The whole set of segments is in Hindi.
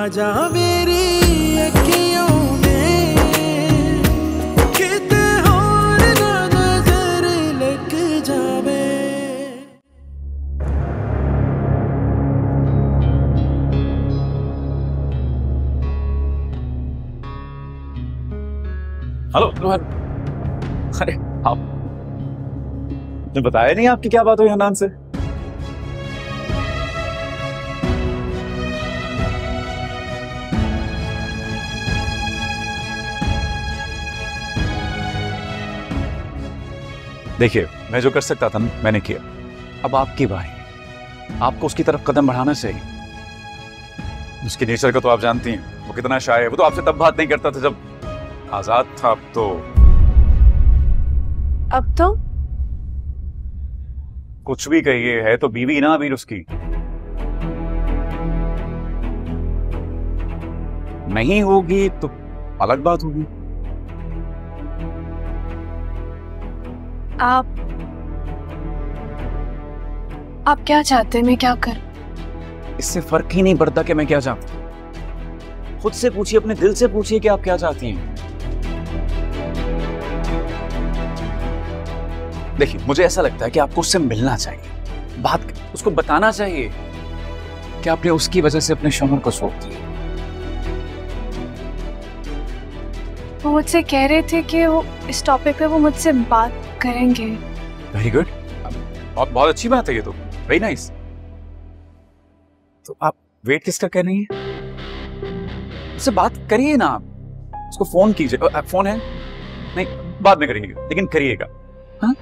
आजा मेरी अखियों में किते और ना नजर लग जावे। हेलो। अरे आप ने बताया नहीं आपकी क्या बात हुई हनान से? देखिए, मैं जो कर सकता था मैंने किया। अब आपकी बारी, आपको उसकी तरफ कदम बढ़ाना चाहिए। उसकी नेचर को तो आप जानती हैं, वो कितना शाय है। वो तो आपसे तब बात नहीं करता था जब आजाद था। अब तो कुछ भी कहिए, है तो बीवी ना अभी उसकी। नहीं होगी तो अलग बात होगी। आप क्या चाहते हैं? मैं क्या कर? इससे फर्क ही नहीं पड़ता कि मैं क्या चाहता हूं। खुद से पूछिए, अपने दिल से पूछिए कि आप क्या चाहती हैं। देखिए, मुझे ऐसा लगता है कि आपको उससे मिलना चाहिए, बात उसको बताना चाहिए कि आपने उसकी वजह से अपने शौहर को सौंप दिया। वो मुझसे कह रहे थे कि वो इस टॉपिक पे वो मुझसे बात करेंगे। वेरी गुड, बहुत अच्छी बात है ये तो, वेरी नाइस। तो आप वेट किसका कर रही हैं? उससे बात करिए ना आप, उसको फोन कीजिए। फोन है? नहीं, बाद में करिएगा, लेकिन करिएगा। हाँ?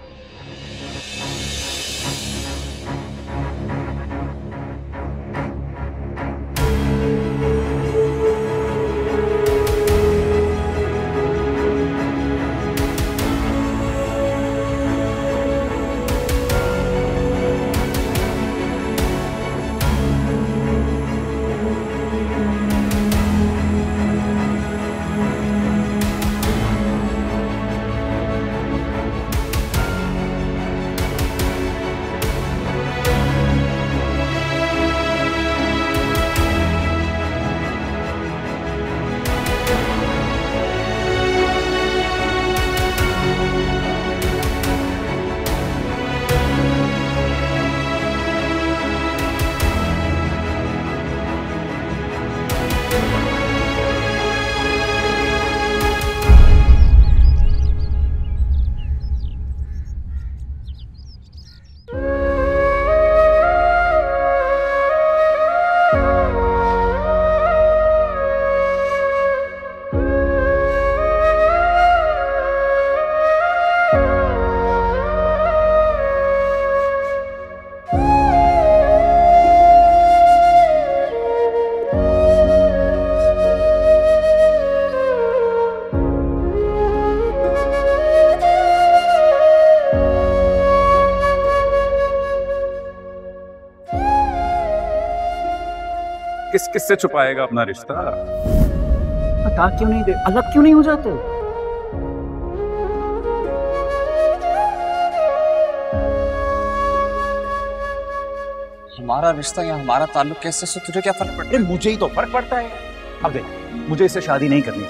किससे छुपाएगा अपना रिश्ता? बता क्यों नहीं दे, अलग क्यों नहीं हो जाते? हमारा रिश्ता या हमारा ताल्लुक कैसे से तुझे क्या फर्क पड़ता है? मुझे ही तो फर्क पड़ता है। अब देख, मुझे इससे शादी नहीं करनी थी।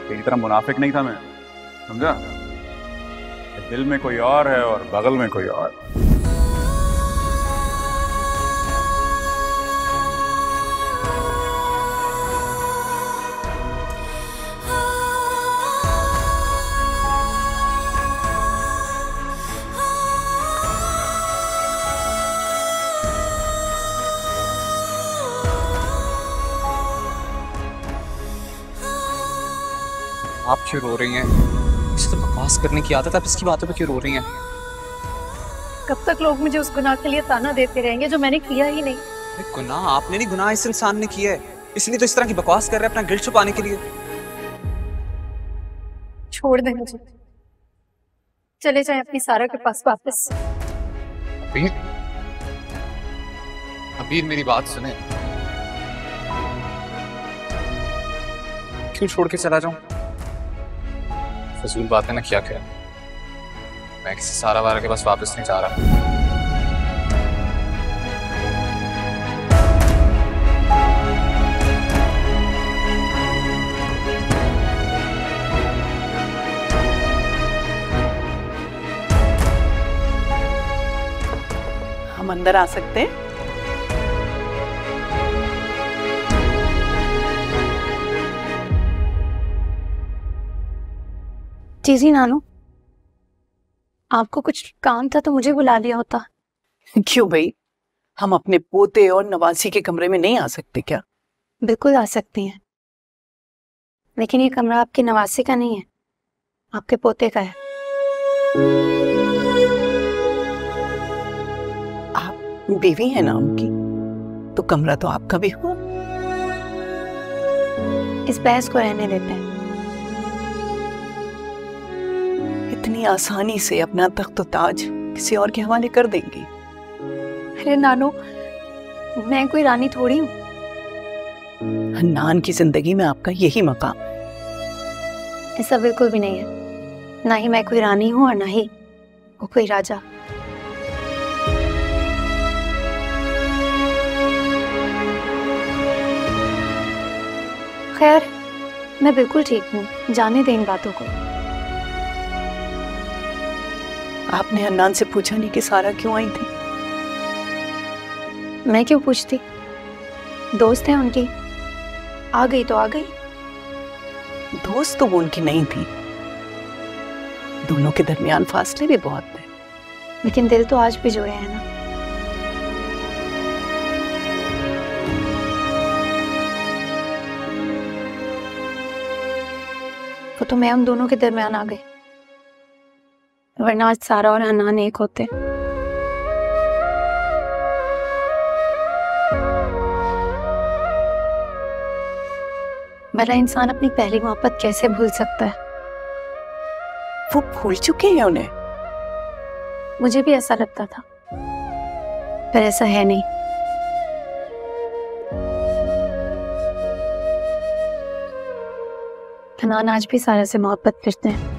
तेरी तरह मुनाफिक नहीं था मैं, समझा? दिल में कोई और है और बगल में कोई और। आप क्यों रो रही हैं? इसे तो बकवास करने की आदत है, आप इसकी बातों पे क्यों रो रही हैं? कब तक लोग मुझे उस गुनाह के लिए ताना देते रहेंगे जो मैंने किया ही नहीं? गुनाह आपने नहीं, गुनाह इस इंसान ने किया है, इसलिए तो इस तरह की बकवास कर रहे हैं अपना गिल्ट छुपाने के लिए। छोड़ दे मुझे, चले जाए अपनी सारा के पास वापस। अबीर मेरी बात सुने, क्यों छोड़ के चला जाऊं? फजूल बात है ना, क्या मैं किसी सारा वारा के पास वापस नहीं जा रहा। हम अंदर आ सकते हैं? जी नानू, आपको कुछ काम था तो मुझे बुला लिया होता। क्यों भाई, हम अपने पोते और नवासी के कमरे में नहीं आ सकते क्या? बिल्कुल आ सकती हैं, लेकिन ये कमरा आपके नवासी का नहीं है, आपके पोते का है। आप बीवी हैं ना उनकी, तो कमरा तो आपका भी हुआ। इस बहस को रहने देते हैं। इतनी आसानी से अपना तख्त ताज किसी और के हवाले कर देंगी? अरे नानू, मैं कोई रानी थोड़ी हूँ। हन्नान की जिंदगी में आपका यही मकाम। ऐसा बिल्कुल भी नहीं है, ना ही मैं कोई रानी हूँ और ना ही वो कोई राजा। खैर, मैं बिल्कुल ठीक हूँ, जाने दें इन बातों को। आपने हन्नान से पूछा नहीं कि सारा क्यों आई थी? मैं क्यों पूछती, दोस्त है उनकी, आ गई तो आ गई। दोस्त तो वो उनकी नहीं थी, दोनों के दरमियान फासले भी बहुत थे। लेकिन दिल तो आज भी जुड़े हैं ना। वो तो मैं उन दोनों के दरमियान आ गई, वरना आज सारा और हन्नान एक होते। भला इंसान अपनी पहली मोहब्बत कैसे भूल सकता है? वो भूल चुके हैं उन्हें। मुझे भी ऐसा लगता था, पर ऐसा है नहीं। हन्नान आज भी सारा से मोहब्बत करते हैं।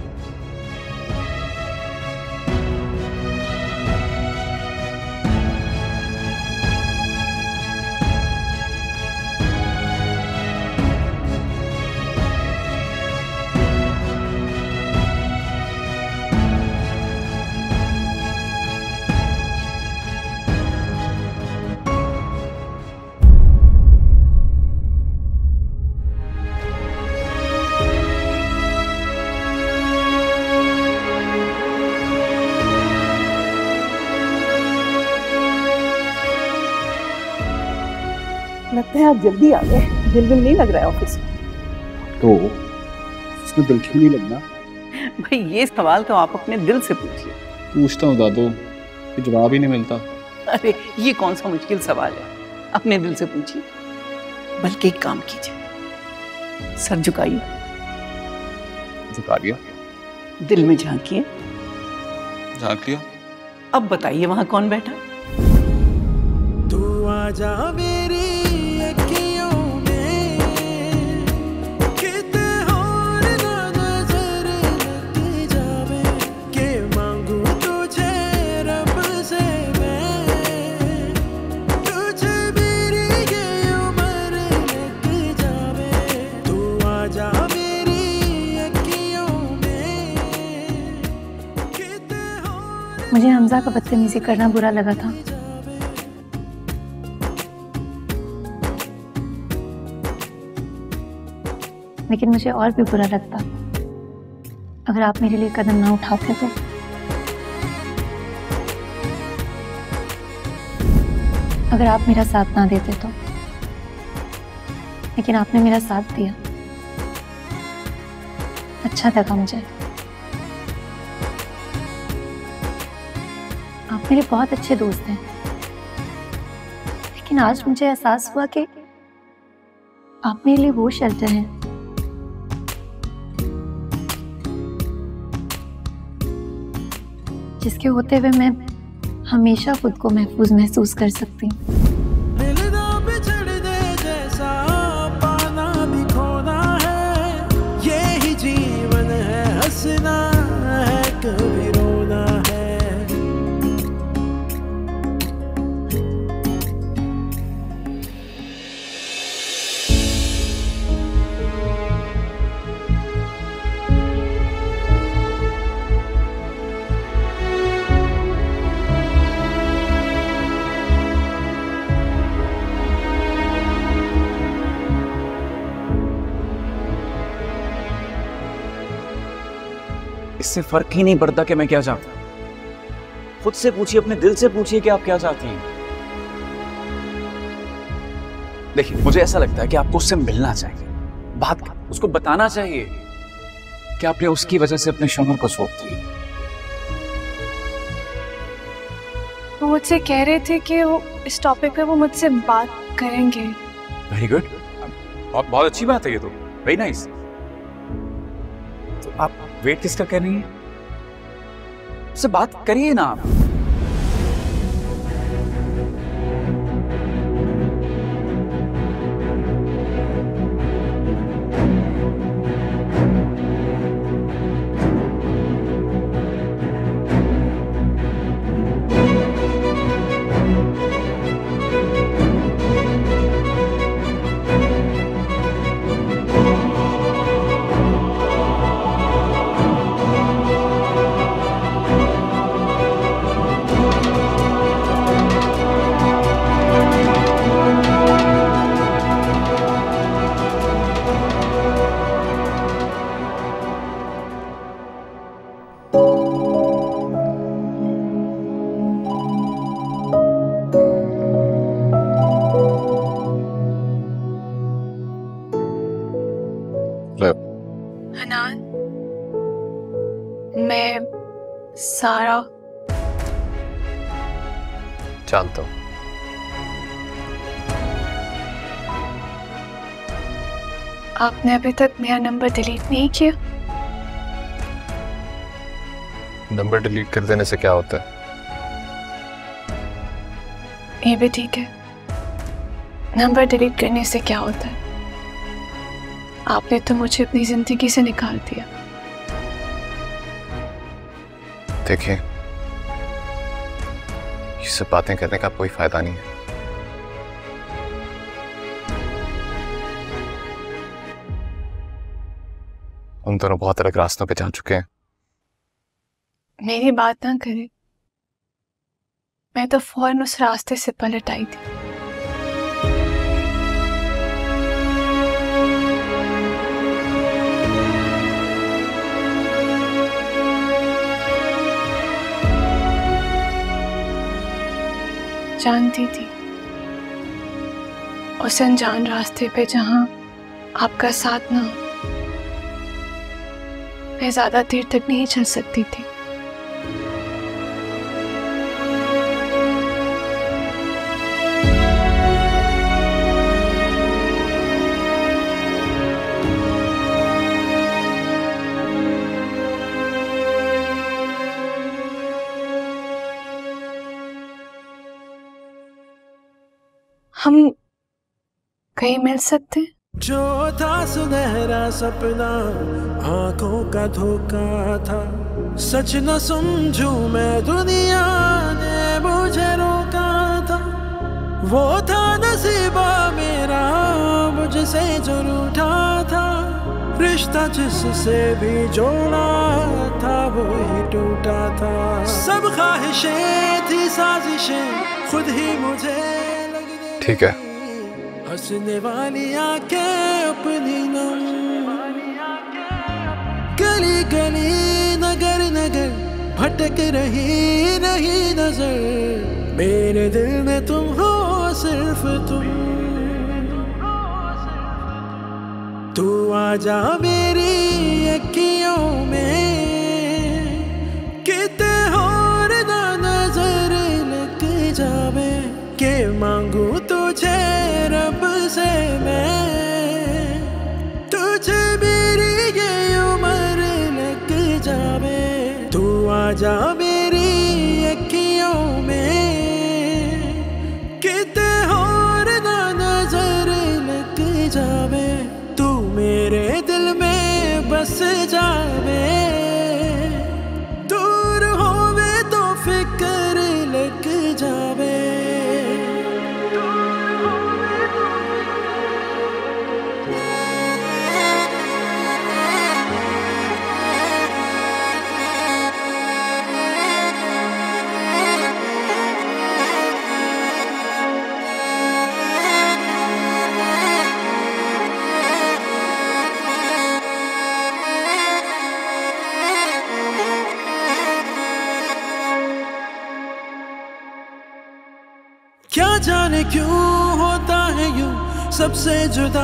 लगता है आप जल्दी आ गए, दिल नहीं लग रहा है ऑफिस में? तो उसमें दिल क्यों नहीं लगना? भाई ये सवाल तो आप अपने दिल से पूछिए। पूछता हूँ दादू, कि जवाब ही नहीं मिलता। अरे ये कौन सा मुश्किल सवाल है, अपने दिल से पूछिए। बल्कि एक काम कीजिए, सर झुकाइए, झुका दिया, दिल में झांकिए। झांक लिया। अब बताइए वहां कौन बैठा? तू आजा मेरी अखियों में, किते और ना नजर लग जावे, के मांगू तुझे रब से मैं, तुझे मेरी ये उम्र लग जावे। तू आजा मेरी अखियों में, किते और। मुझे हमजा का बदतमीजी करना बुरा लगा था, लेकिन मुझे और भी बुरा लगता अगर आप मेरे लिए कदम ना उठाते तो। अगर आप मेरा साथ ना देते तो। लेकिन आपने मेरा साथ दिया, अच्छा लगा मुझे। आप मेरे बहुत अच्छे दोस्त हैं, लेकिन आज मुझे एहसास हुआ कि आप मेरे लिए वो शेल्टर हैं जिसके होते हुए मैं हमेशा खुद को महफूज महसूस कर सकती हूँ। मिलना बिछड़ दे जैसा पाना भी खोना है, ये ही जीवन है, हंसना है कभी रोना इससे फर्क ही नहीं पड़ता कि मैं क्या चाहता हूं। खुद से पूछिए, अपने दिल से पूछिए कि आप क्या चाहती हैं। देखिए, मुझे ऐसा लगता है कि आपको उससे मिलना चाहिए, उसको बताना चाहिए कि आपने उसकी वजह से अपने शौहर को सौंप दी। वो मुझसे कह रहे थे कि वो इस टॉपिक पे वो मुझसे बात करेंगे। वेरी गुड, बहुत अच्छी बात है ये तो, वेरी नाइस। तो आप वेट किसका कर रही हैं? उससे बात करिए ना आप। हनान, मैं सारा जानता हूँ। आपने अभी तक मेरा नंबर डिलीट नहीं किया। नंबर डिलीट कर देने से क्या होता है? ये भी ठीक है, नंबर डिलीट करने से क्या होता है? आपने तो मुझे अपनी जिंदगी से निकाल दिया। देखिए, ये सब बातें करने का कोई फायदा नहीं है। हम दोनों बहुत अलग रास्तों पे जा चुके हैं। मेरी बात ना करे, मैं तो फौरन उस रास्ते से पलट आई थी। जानती थी उस अनजान रास्ते पे जहां आपका साथ ना हो, मैं ज्यादा देर तक नहीं चल सकती थी। हम कहीं मिल सकते हैं? जो था सुनहरा सपना आंखों का धोखा था, सच न समझूं मैं दुनिया ने मुझे रोका था। वो था नसीबा मेरा मुझसे जो रूठा था, रिश्ता जिससे भी जोड़ा था वो ही टूटा था। सब ख्वाहिशें थी साजिशें खुद ही मुझे लगने ठीक है, हंसने वाली आंखें अपनी नम, गली गली नगर नगर भटक रही नहीं नजर, मेरे दिल में तुम हो सिर्फ तुम। तू आजा मेरी अखियों में, किते और ना नजर लग जावे, के मांगू तुझे रब से मैं, तुझे मेरी ये उम्र लग जावे। तू आजा मेरी अखियों में, किते और ना नजर लग जावे, तू मेरे दिल में बस जावे। दूर होवे तो फिक्र लग जावे। क्या जाने क्यों होता है यूं, सबसे जुदा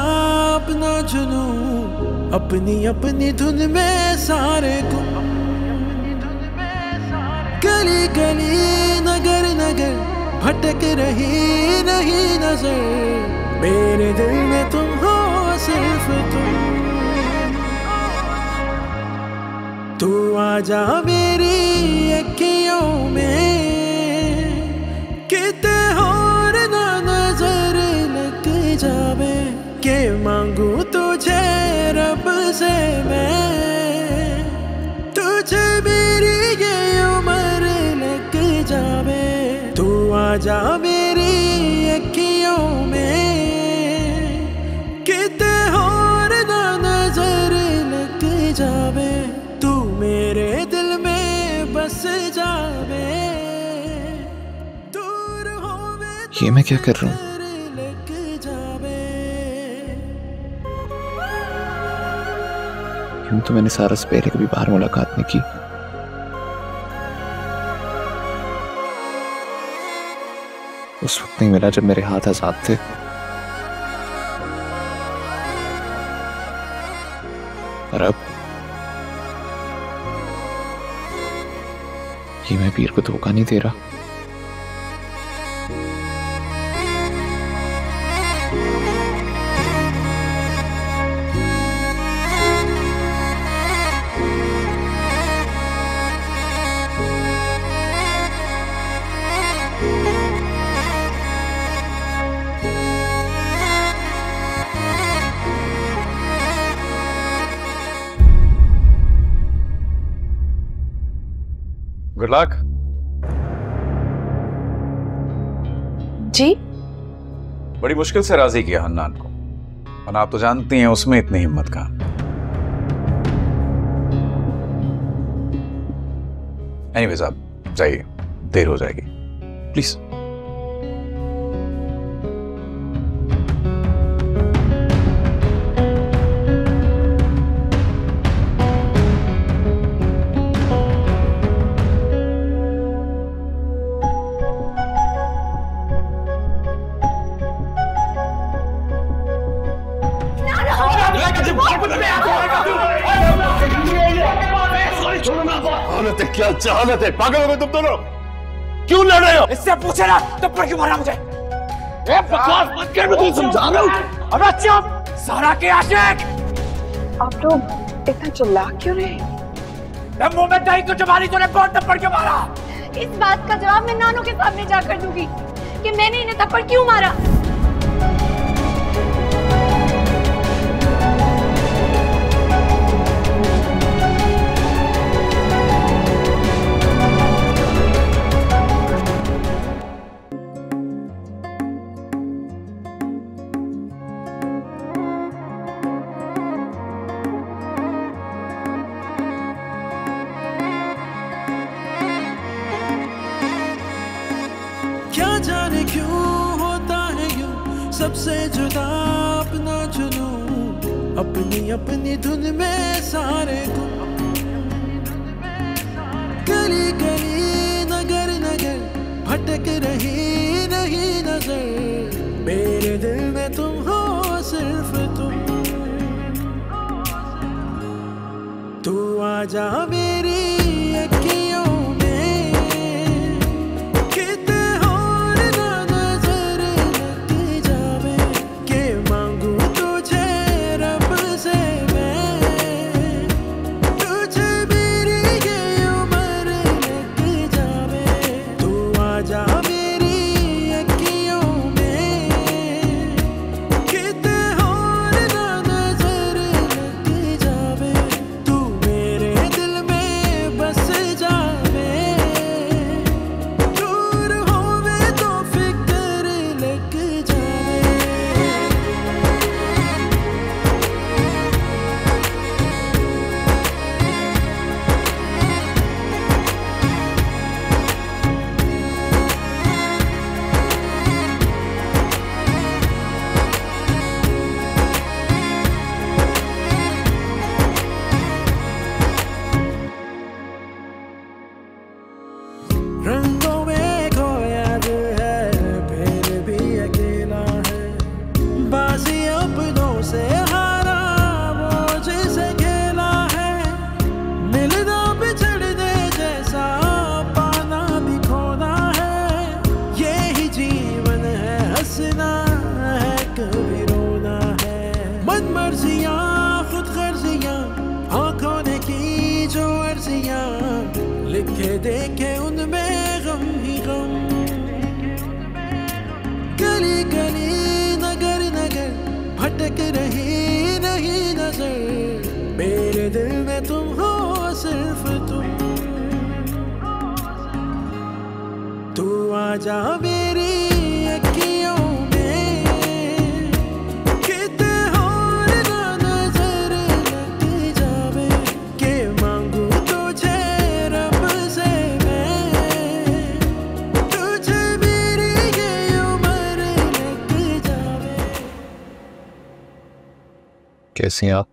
अपना जुनूं, अपनी अपनी धुन में सारे गुम। गली गली नगर नगर भटक रही नहीं नजर, मेरे दिल में तुम हो सिर्फ तुम। तू आजा मेरी अखियों में, किते और ना नजर लग जावे, के मांगू तुझे रब से मैं, तुझे मेरी ये उम्र लग जावे। तू आजा मेरी अखियों में, किते और ना नजर लग जावे, तू मेरे दिल में बस जावे, दूर होवे ये मैं क्या कर रहा हूँ? लग जावे। यूं तो मैंने सारा से पहले कभी बाहर मुलाकात नहीं की। उस वक्त नहीं मिला जब मेरे हाथ आजाद थे। और अब ये मैं वीर को धोखा नहीं दे रहा। Good luck. जी बड़ी मुश्किल से राजी किया हन्नान को, और आप तो जानती हैं उसमें इतनी हिम्मत कहाँ। एनीवेज आप जाइए, देर हो जाएगी प्लीज। क्या जहालत है, पागल हो गए तुम दोनों? क्यों लड़ रहे हो? इससे पूछे ना थप्पड़ क्यों मारा मुझे? बकवास मत कर, मैं तुझे समझा रहा हूँ। अब चुप, सारा के आशिक। आप लोग इतना चिल्ला क्यों रहे हैं? मुंह में दही को जमानी तूने बहुत थप्पड़ क्यों मारा? इस बात का जवाब मैं नानू के सामने जाकर दूंगी कि मैंने इन्हें थप्पड़ क्यों मारा। क्या जाने क्यों होता है यूं, सबसे जुदा अपना जुनूं, अपनी अपनी धुन में सारे गुम। गली गली नगर नगर भटक रही नहीं नजर, मेरे दिल में तुम हो सिर्फ तुम। तू आजा मेरी अखियों में, किते और ना नजर लग जावे, के मांगू तुझे रब से मैं, तुझे मेरी ये उम्र लग जावे। तू आजा मेरी अखियों में, किते और ना नजर लग जावे, तू मेरे दिल में बस जावे, दूर होवे तो फिक्र लग जावे। रंगों में खोया दिल है, फिर मर्जियां खुद गर्जियां, आंखों ने की जो अर्जियां, लिखे देखे उनमें गम ही गम। गली गली नगर नगर भटक रही नहीं नजर, मेरे दिल में तुम हो सिर्फ तुम। तू आजा मेरी अखियों में, किते और ना नजर लग जावे, के मांगू तुझे रब से मैं, तुझे मेरी ये उम्र लग जावे। कैसी हैं आप?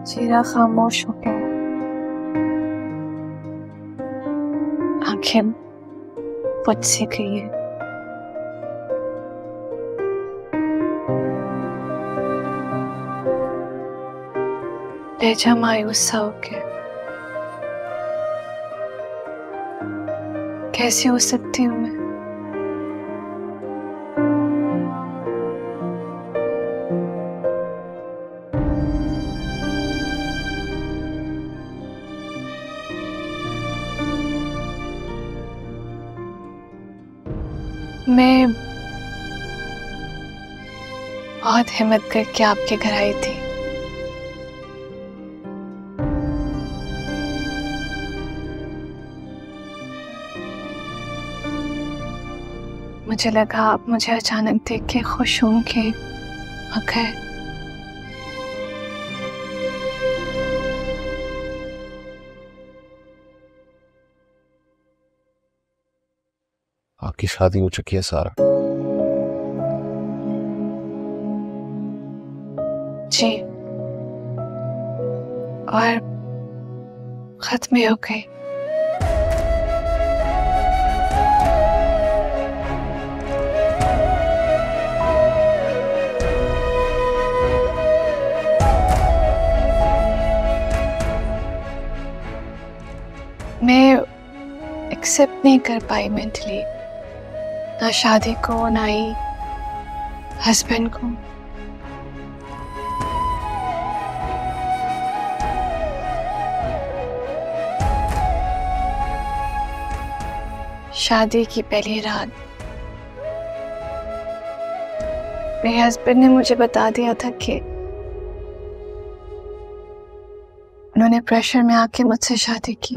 चेहरा खामोश हो गया, आंखें बुझ सी गई है। लहजा मायूस सा हो गया। कैसी हो सकती हूँ मैं? मैं बहुत हिम्मत करके आपके घर आई थी। मुझे लगा आप मुझे अचानक देख के खुश होंगे, मगर आपकी शादी हो चुकी है सारा। जी, और खत्म हो गई। मैं एक्सेप्ट नहीं कर पाई मेंटली, ना शादी को ना ही हस्बैंड को। शादी की पहली रात मेरे हस्बैंड ने मुझे बता दिया था कि उन्होंने प्रेशर में आके मुझसे शादी की।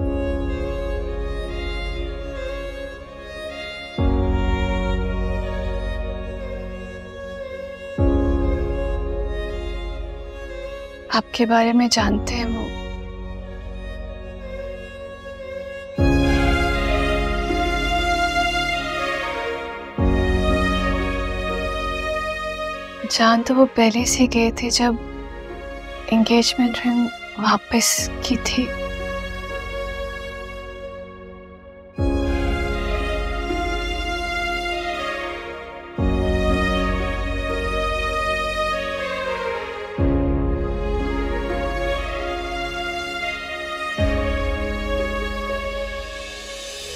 आपके बारे में जानते हैं वो। जान तो वो पहले से गए थे जब एंगेजमेंट रिंग वापस की थी।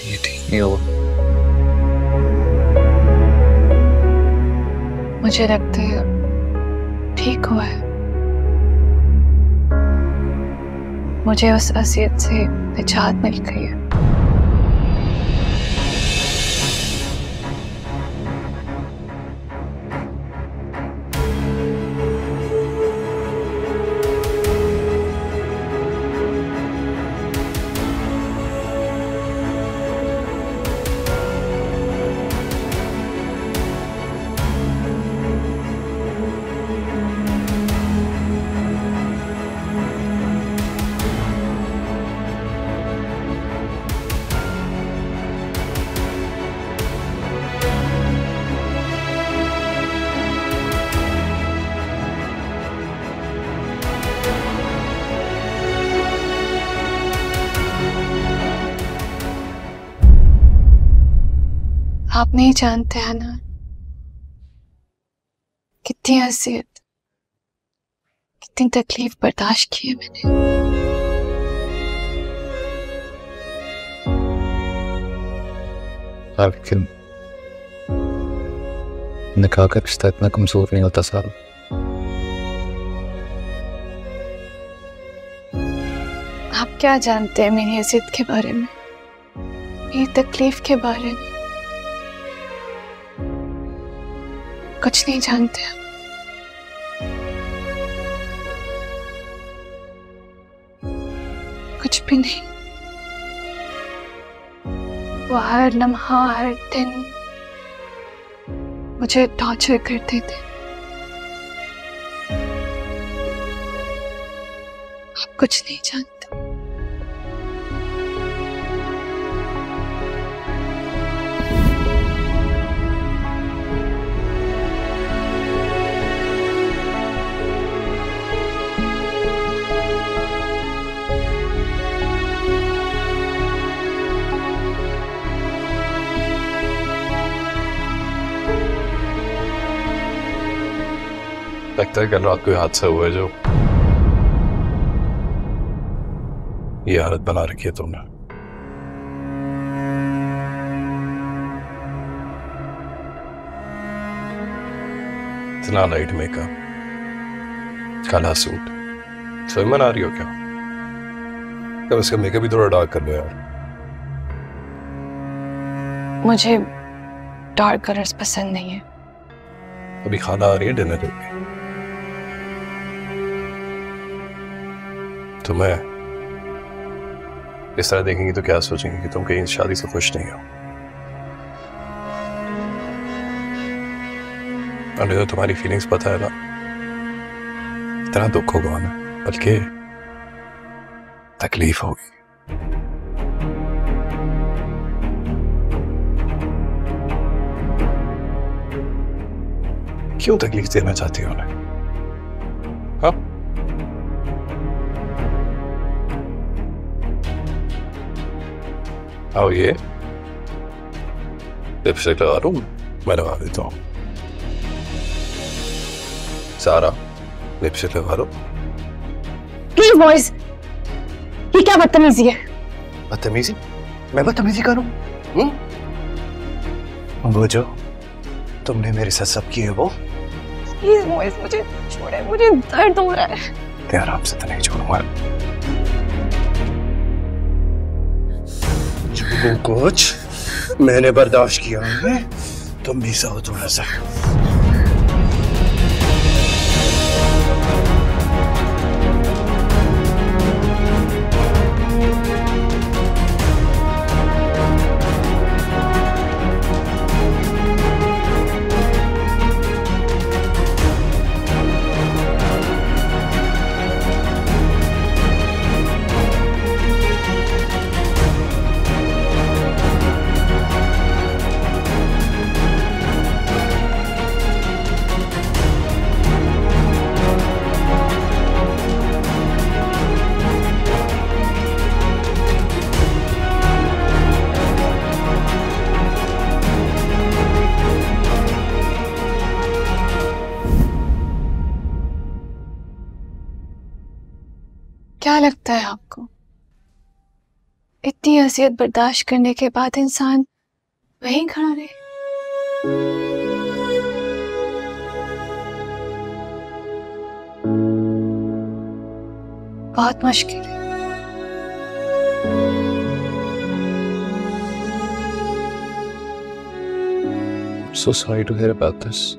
ये ठीक नहीं होगा। मुझे लगता है ठीक हुआ है। मुझे उस असीयत से निजात मिल गई है। आप नहीं जानते हैं ना कितनी अज़ियत, कितनी तकलीफ बर्दाश्त की है मैंने। लेकिन निकाह का रिश्ता इतना कमजोर नहीं होता सारा। आप क्या जानते हैं मेरी जिद के बारे में, मेरी तकलीफ के बारे में? कुछ नहीं जानते आप। कुछ भी नहीं। वो हर लम्हा हर दिन मुझे टॉर्चर करते थे। आप कुछ नहीं जानते। लगता है कल रात कोई हादसा हुआ है जो ये हालत बना रखी है तुमने। इतना लाइट मेकअप, काला सूट, समझ में आ रही हो क्या? कब इसका मेकअप भी थोड़ा डार्क कर लो यार। मुझे डार्क कलर्स पसंद नहीं है। अभी खाना आ रही है डिनर करके। तुम्हें इस तरह देखेंगी तो क्या सोचेंगे कि तुम कहीं शादी से खुश नहीं हो। और तो तुम्हारी फीलिंग्स पता है ना, इतना दुख होगा ना, बल्कि तकलीफ होगी। क्यों तकलीफ देना चाहती हो उन्हें? हाँ? आओ ये लिपस्टिक लगा दूं, मैं लगा देता हूं। सारा लिपस्टिक लगा लो। प्लीज बॉयज, ये क्या बदतमीजी है? बदतमीजी? मैं बदतमीजी करूं? वो जो तुमने मेरे साथ सब किए वो? प्लीज बॉयज, मुझे छोड़े, मुझे दर्द हो रहा है। ते आराम से तो नहीं छोड़ूंगा। जो कुछ मैंने बर्दाश्त किया है, तुम भी सहो थोड़ा सा। क्या लगता है आपको, इतनी अज़ियत बर्दाश्त करने के बाद इंसान वहीं खड़ा रहे? बहुत मुश्किल है। So sorry to hear about this.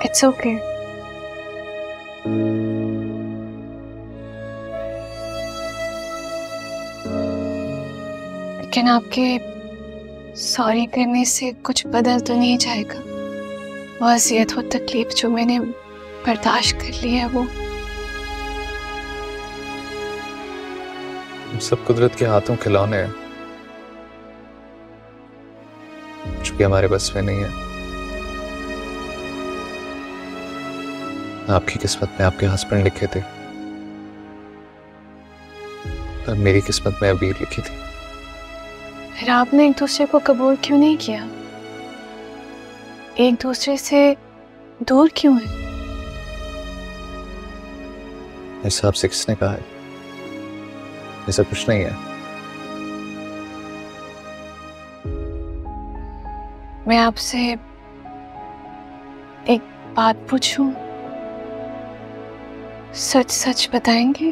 It's okay. लेकिन आपके सॉरी करने से कुछ बदल तो नहीं जाएगा। वो अज़ियत और तकलीफ जो मैंने बर्दाश्त कर ली है, वो सब कुदरत के हाथों खिलौने हैं जो कि हमारे बस में नहीं है। आपकी किस्मत में आपके हस्बैंड लिखे थे और मेरी किस्मत में अबीर लिखी थी। फिर आपने एक दूसरे को कबूल क्यों नहीं किया? एक दूसरे से दूर क्यों है? ऐसा आपसे किसने कहा है? ऐसा कुछ नहीं है। मैं आपसे एक बात पूछूं? सच सच बताएंगे?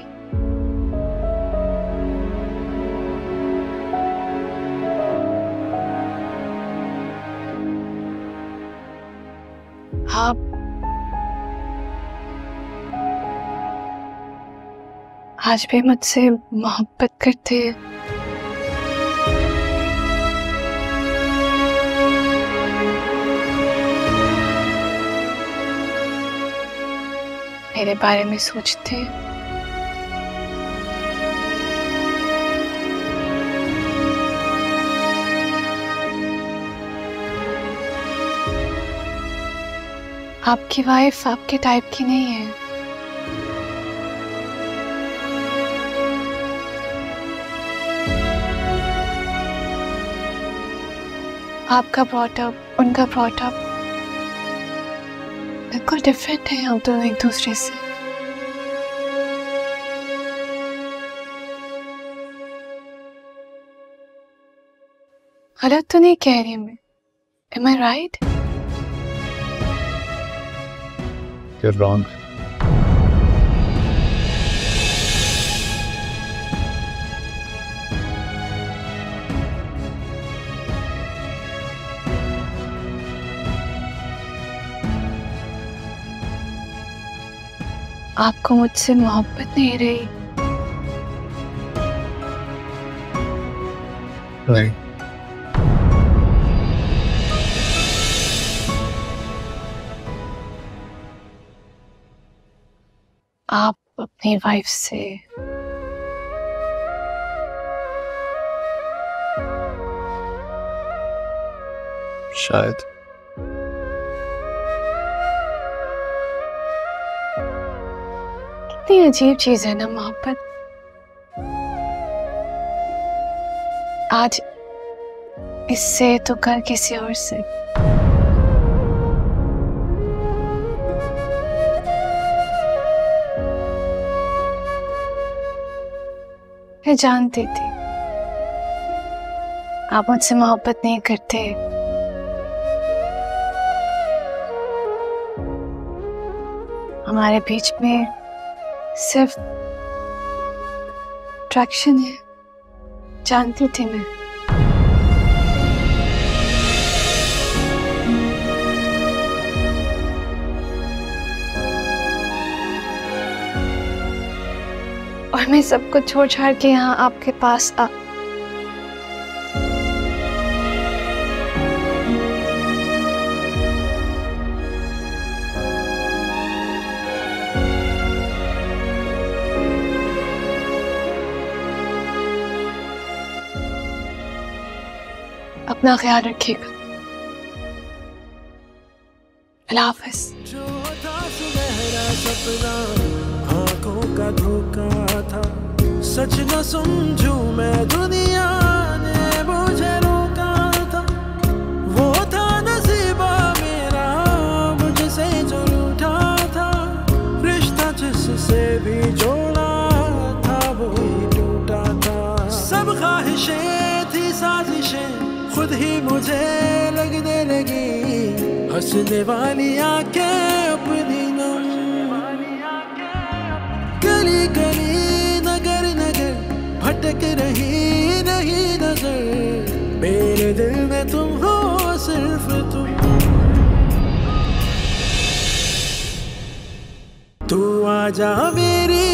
आप आज भी मुझसे मोहब्बत करते हैं? मेरे बारे में सोचते हैं? आपकी वाइफ आपके टाइप की नहीं है। आपका ब्रॉटअप, उनका ब्रॉटअप बिल्कुल डिफरेंट है। हम दोनों एक दूसरे से। गलत तो नहीं कह रही मैं? Am I right? You're wrong. आपको मुझसे मोहब्बत नहीं रही? नहीं। आप अपनी वाइफ से शायद। कितनी अजीब चीज है ना मोहब्बत। आज इससे तो कल किसी और से। मैं जानती थी आप मुझसे मोहब्बत नहीं करते। हमारे बीच में सिर्फ अट्रैक्शन है। जानती थी मैं। और मैं सब कुछ छोड़ छाड़ के यहाँ आपके पास अपना ख्याल रखिएगा। अल्लाह हाफ़िज़। जो था सुनहरा सपना आंखों का धोखा था, सच न समझूं मैं दुनिया ने मुझे रोका था। वो था नसीबा मेरा मुझसे जो रूठा था, रिश्ता जिससे भी जोड़ा था वो ही टूटा था। सब ख्वाहिशें थी साजिशें खुद ही मुझे लगने लगी, हंसने वाली आंखें अपनी नम। गली गली नगर नगर भटक रही नहीं नजर, मेरे दिल में तुम हो सिर्फ तुम। तू आजा मेरी